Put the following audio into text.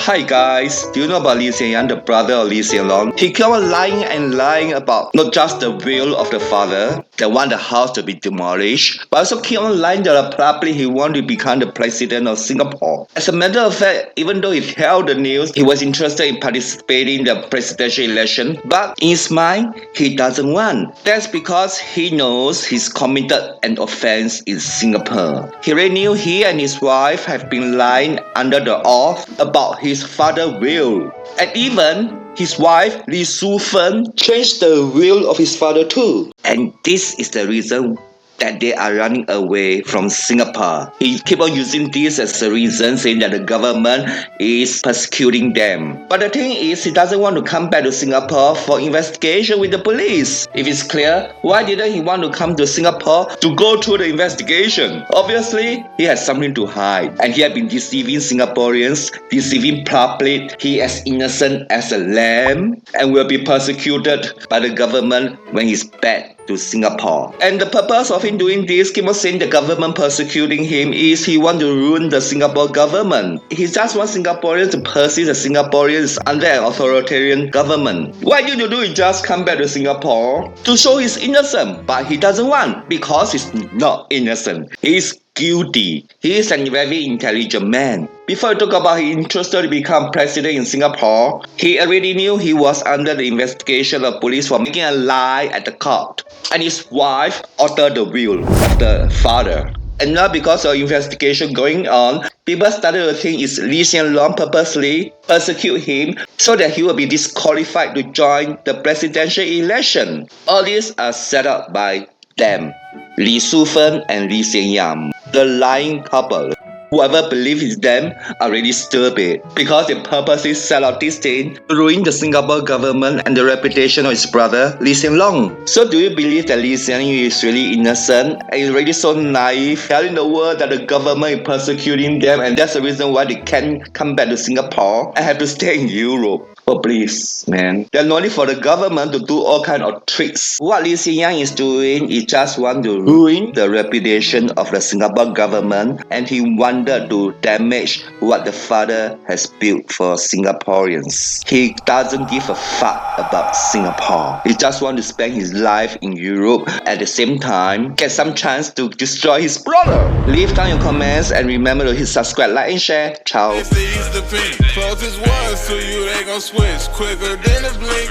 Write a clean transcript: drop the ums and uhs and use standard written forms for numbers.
Hi guys, do you know about Lee Hsien Yang, the brother of Lee Hsien Loong? He kept on lying and lying about not just the will of the father that want the house to be demolished, but also keep on lying that probably he wanted to become the president of Singapore. As a matter of fact, even though he held the news, he was interested in participating in the presidential election, but in his mind, he doesn't want. That's because he knows he's committed an offense in Singapore. He already knew he and his wife have been lying under the oath about his father's will. And even his wife, Lee Su-fen, changed the will of his father too. And this is the reason that they are running away from Singapore. He keep on using this as a reason, saying that the government is persecuting them. But the thing is, he doesn't want to come back to Singapore for investigation with the police. If it's clear, why didn't he want to come to Singapore to go through the investigation? Obviously, he has something to hide. And he had been deceiving Singaporeans, deceiving public. He is as innocent as a lamb and will be persecuted by the government when he's back to Singapore. And the purpose of him doing this, keep on saying the government persecuting him, is he want to ruin the Singapore government. He just wants Singaporeans to perceive the Singaporeans under an authoritarian government. Why did you do it? Just come back to Singapore to show he's innocent, but he doesn't want because he's not innocent. He's guilty. He is a very intelligent man. Before I talk about his interest to become president in Singapore, he already knew he was under the investigation of police for making a lie at the court. And his wife altered the will of the father. And now because of investigation going on, people started to think it's Lee Hsien Loong purposely persecute him so that he will be disqualified to join the presidential election. All these are set up by them, Lee Su-fen and Lee Hsien Yang, the lying couple. Whoever believes them are really stupid because they purposely set out this thing to ruin the Singapore government and the reputation of his brother Lee Hsien Loong. So do you believe that Lee Hsien Yang is really innocent and is really so naive, telling the world that the government is persecuting them and that's the reason why they can't come back to Singapore and have to stay in Europe? Oh please, man. They're not only for the government to do all kind of tricks. What Lee Hsien Yang is doing is just want to ruin the reputation of the Singapore government, and he wanted to damage what the father has built for Singaporeans. He doesn't give a fuck about Singapore. He just wants to spend his life in Europe, at the same time get some chance to destroy his brother. Leave down your comments and remember to hit subscribe, like and share. Ciao. Close as one, so you ain't gon' switch quicker than a blink.